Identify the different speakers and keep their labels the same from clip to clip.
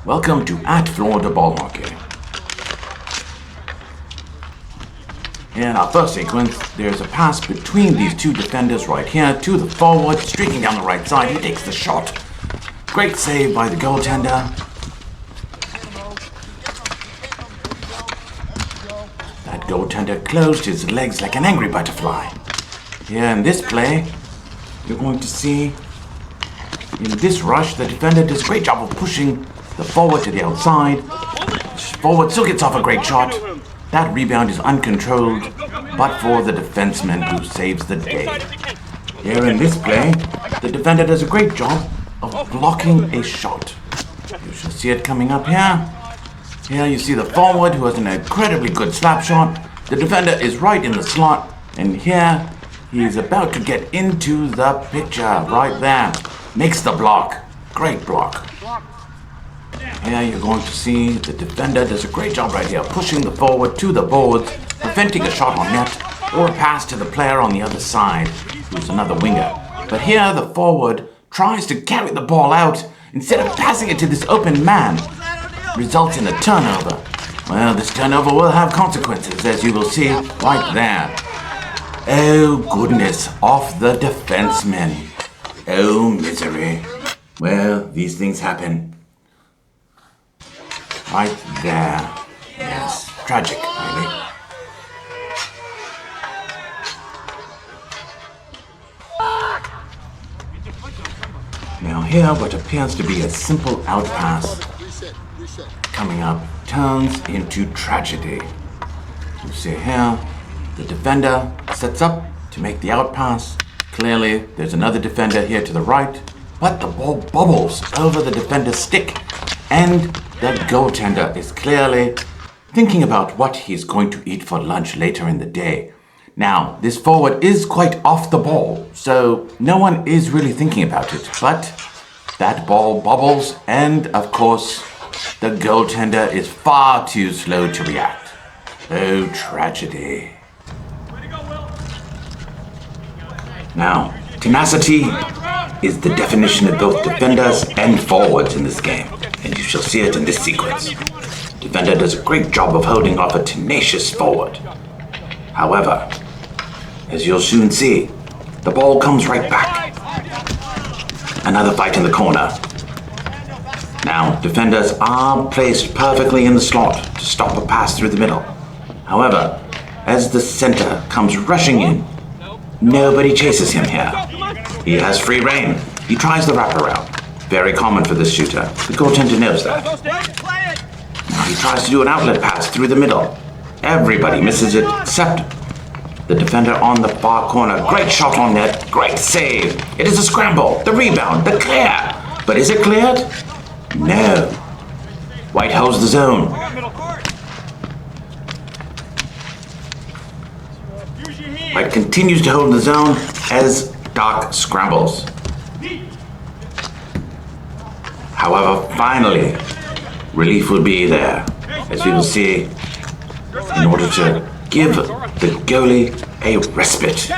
Speaker 1: Welcome to at Florida Ball Hockey. In our first sequence, there's a pass between these two defenders right here to the forward, streaking down the right side. He takes the shot. Great save by the goaltender. That goaltender closed his legs like an angry butterfly. Here in this play, you're going to see in this rush, the defender does a great job of pushing the forward to the outside. Forward still gets off a great shot. That rebound is uncontrolled, but for the defenseman who saves the day. Here in this play, the defender does a great job of blocking a shot. You shall see it coming up here. Here you see the forward who has an incredibly good slap shot. The defender is right in the slot, and here he's about to get into the picture right there. Makes the block. Great block. Here you're going to see the defender does a great job right here, pushing the forward to the boards, preventing a shot on net or a pass to the player on the other side, who's another winger. But here the forward tries to carry the ball out instead of passing it to this open man. Results in a turnover. Well, this turnover will have consequences, as you will see right there. Oh goodness, off the defenseman. Oh misery. Well, these things happen. Right there. Yes, tragic, really. Now here, what appears to be a simple out pass coming up turns into tragedy. You see here, the defender sets up to make the out pass. Clearly, there's another defender here to the right, but the ball bobbles over the defender's stick, and the goaltender is clearly thinking about what he's going to eat for lunch later in the day. Now, this forward is quite off the ball, so no one is really thinking about it, but that ball bobbles, and of course, the goaltender is far too slow to react. Oh, tragedy. Now, tenacity is the definition of both defenders and forwards in this game, and you shall see it in this sequence. Defender does a great job of holding off a tenacious forward. However, as you'll soon see, the ball comes right back. Another fight in the corner. Now, defenders are placed perfectly in the slot to stop a pass through the middle. However, as the center comes rushing in, nobody chases him here. He has free rein. He tries the wraparound. Very common for this shooter. The goaltender knows that. Now he tries to do an outlet pass through the middle. Everybody misses it except the defender on the far corner. Great shot on net. Great save. It is a scramble. The rebound. The clear. But is it cleared? No. White holds the zone. White continues to hold the zone as Dark scrambles. However, finally, relief will be there, as we will see, in order to give the goalie a respite.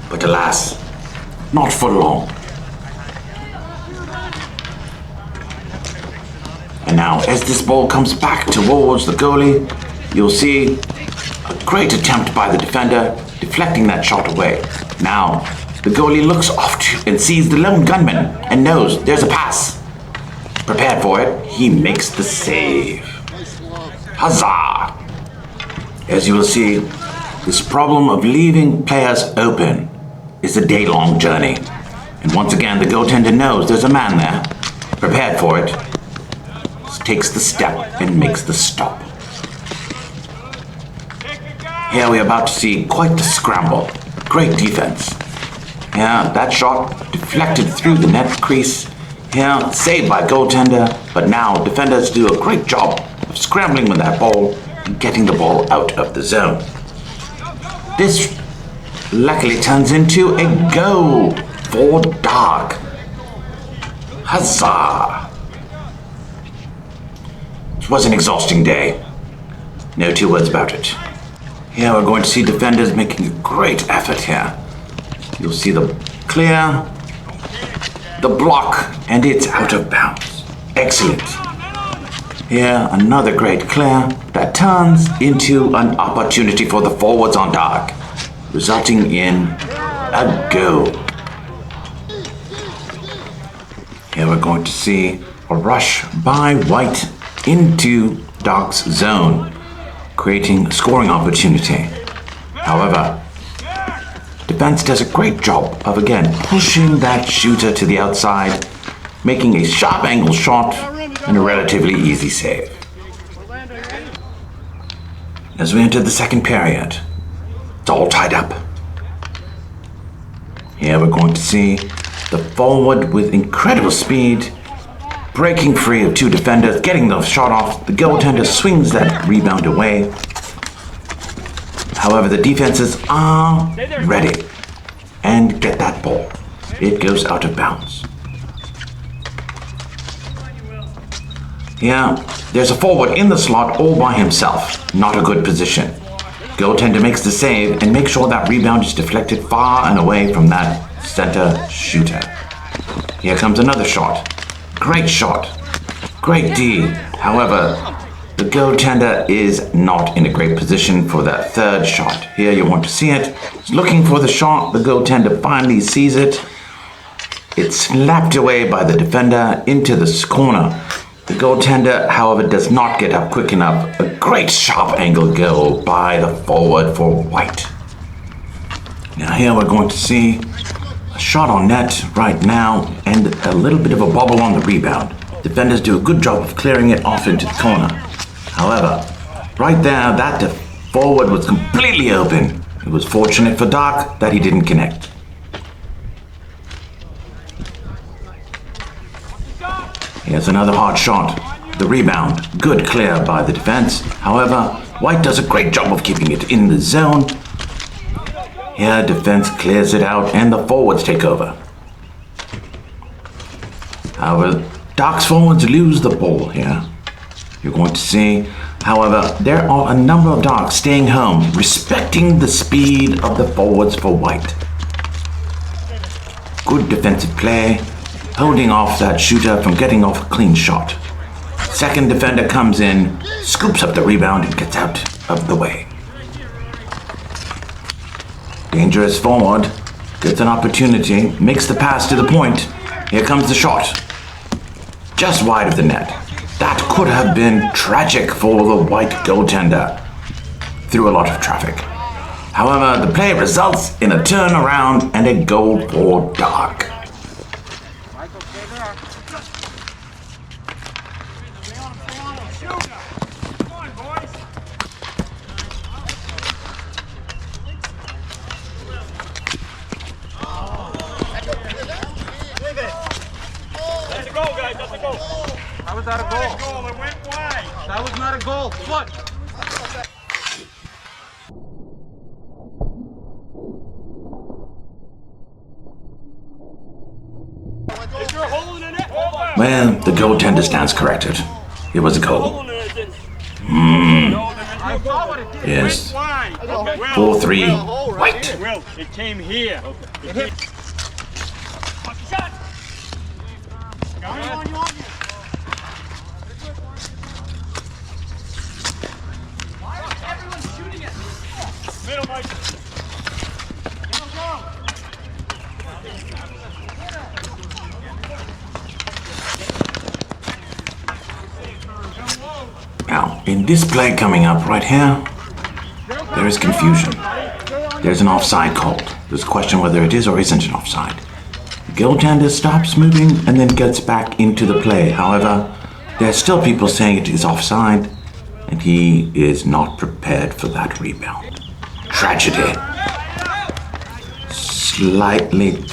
Speaker 1: But alas, not for long. And now, as this ball comes back towards the goalie, you'll see a great attempt by the defender, deflecting that shot away. Now, the goalie looks off and sees the lone gunman and knows there's a pass. Prepared for it, he makes the save. Huzzah! As you will see, this problem of leaving players open is a day-long journey. And once again, the goaltender knows there's a man there, prepared for it, takes the step and makes the stop. Here we're about to see quite the scramble. Great defense. Here, that shot deflected through the net crease. Here, saved by goaltender, but now defenders do a great job of scrambling with that ball and getting the ball out of the zone. This luckily turns into a goal for Dark. Huzzah! It was an exhausting day. No two words about it. Here we're going to see defenders making a great effort here. You'll see the clear, the block, and it's out of bounds. Excellent. Here, another great clear that turns into an opportunity for the forwards on dark, resulting in a goal. Here we're going to see a rush by White into Dark's zone, creating a scoring opportunity. However, defense does a great job of again pushing that shooter to the outside, making a sharp angle shot and a relatively easy save. As we enter the second period, it's all tied up. Here we're going to see the forward with incredible speed, breaking free of two defenders, getting the shot off. The goaltender swings that rebound away. However, the defenses are ready and get that ball. It goes out of bounds. Here, there's a forward in the slot all by himself. Not a good position. Goaltender makes the save and makes sure that rebound is deflected far and away from that center shooter. Here comes another shot. Great shot. Great D. However, the goaltender is not in a great position for that third shot. Here you want to see it. He's looking for the shot. The goaltender finally sees it. It's slapped away by the defender into this corner. The goaltender, however, does not get up quick enough. A great sharp angle goal by the forward for White. Now here we're going to see a shot on net right now and a little bit of a bobble on the rebound. Defenders do a good job of clearing it off into the corner. However, right there, that forward was completely open. It was fortunate for Dark that he didn't connect. Here's another hard shot. The rebound, good clear by the defense. However, White does a great job of keeping it in the zone. Here, defense clears it out and the forwards take over. However, Dark's forwards lose the ball here. You're going to see, however, there are a number of Darks staying home, respecting the speed of the forwards for White. Good defensive play, holding off that shooter from getting off a clean shot. Second defender comes in, scoops up the rebound and gets out of the way. Dangerous forward, gets an opportunity, makes the pass to the point. Here comes the shot. Just wide of the net. That could have been tragic for the White goaltender through a lot of traffic. However, the play results in a turnaround and a goal for Dark.
Speaker 2: How was that a goal? It went wide. That was not a goal. What?
Speaker 1: Well, the goaltender stands corrected. It was a goal. Yes. 4-3 White.
Speaker 2: Well, it came here.
Speaker 1: Now, in this play coming up right here, there is confusion. There's an offside called. There's a question whether it is or isn't an offside. The goaltender stops moving and then gets back into the play. However, there are still people saying it is offside, and he is not prepared for that rebound. Tragedy. Slightly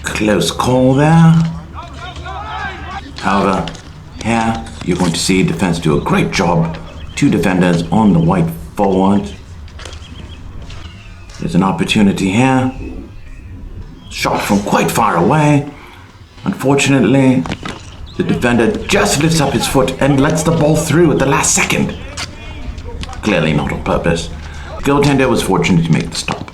Speaker 1: close call there. However, here you're going to see defense do a great job. Two defenders on the White forward. There's an opportunity here. Shot from quite far away. Unfortunately, the defender just lifts up his foot and lets the ball through at the last second. Clearly not on purpose. The goaltender was fortunate to make the stop.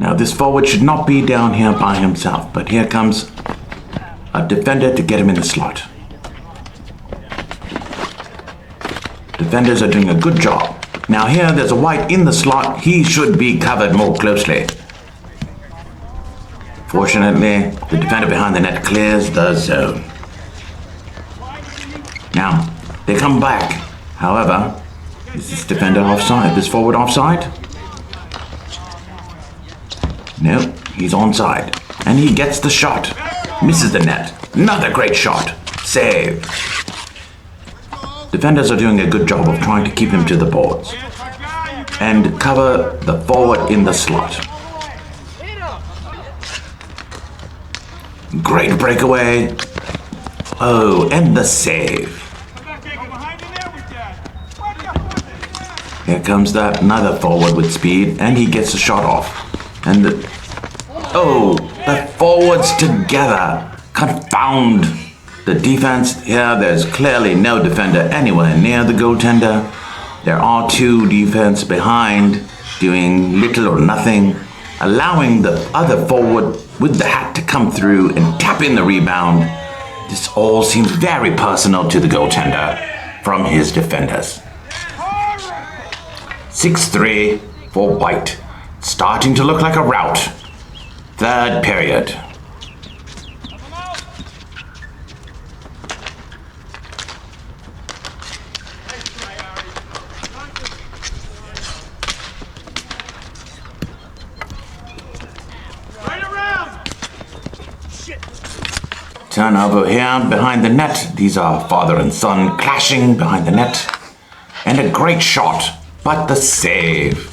Speaker 1: Now this forward should not be down here by himself, but here comes a defender to get him in the slot. Defenders are doing a good job. Now here there's a white in the slot. He should be covered more closely. Fortunately, the defender behind the net clears the zone. Now, they come back. However, is this defender offside? This forward offside? No, he's onside. And he gets the shot. Misses the net. Another great shot. Save. Defenders are doing a good job of trying to keep him to the boards and cover the forward in the slot. Great breakaway. Oh, and the save. Here comes that another forward with speed, and he gets a shot off. And the forwards together confound the defense. Here, there's clearly no defender anywhere near the goaltender. There are two defense behind, doing little or nothing, allowing the other forward with the hat to come through and tap in the rebound. This all seems very personal to the goaltender from his defenders. 6-3 for White. Starting to look like a rout. Third period. Turnover here behind the net. These are father and son clashing behind the net. And a great shot, but the save.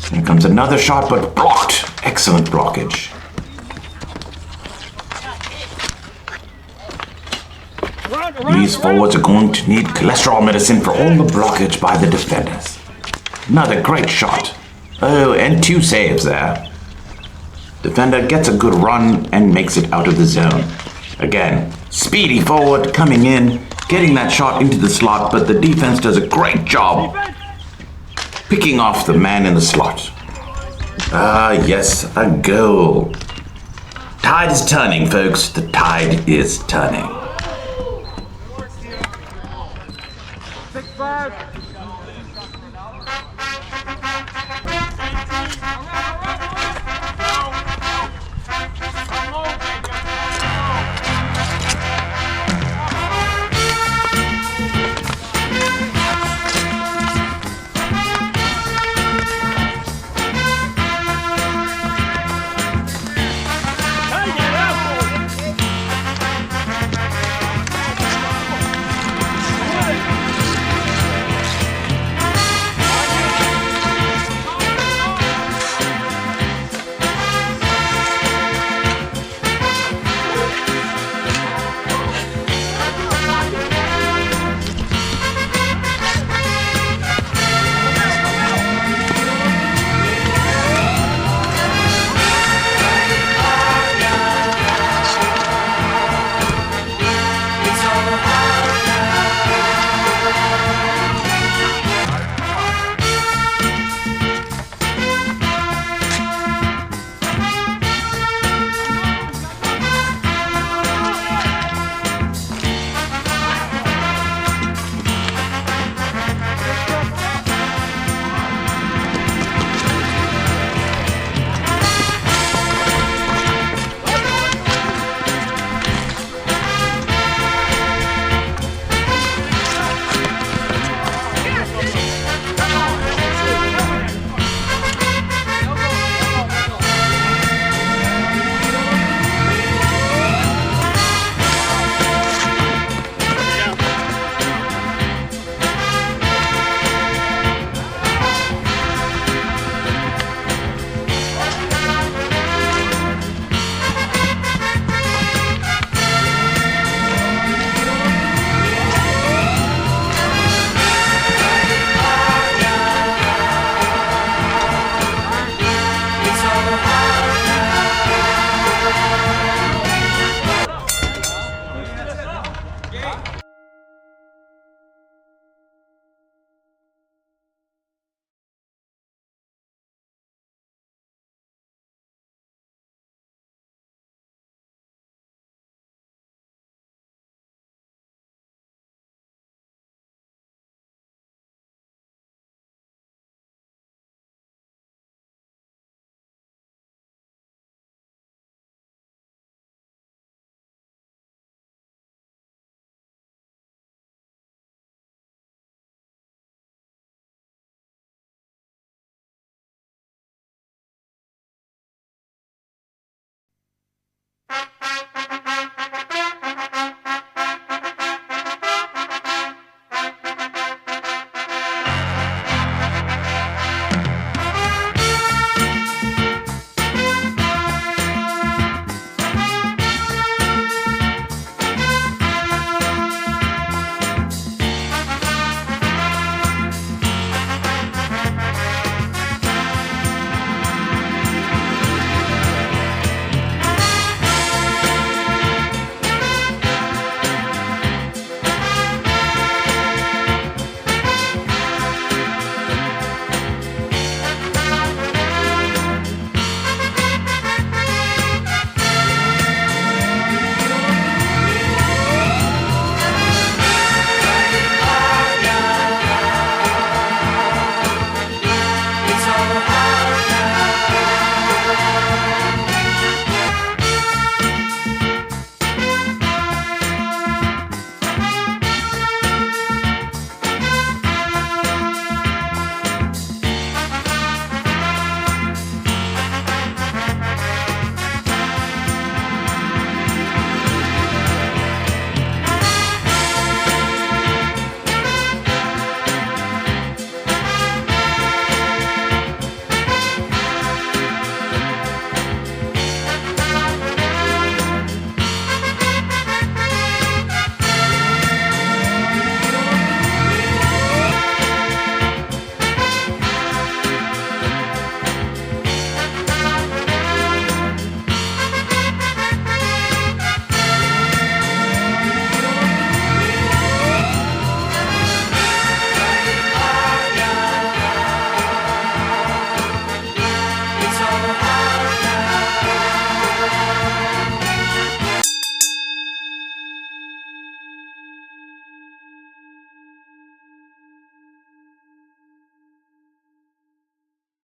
Speaker 1: Here comes another shot, but blocked. Excellent blockage. These forwards are going to need cholesterol medicine for all the blockage by the defenders. Another great shot. Oh, and two saves there. Defender gets a good run and makes it out of the zone. Again, speedy forward coming in, getting that shot into the slot, but the defense does a great job picking off the man in the slot. Yes, a goal. Tide is turning, folks. The tide is turning.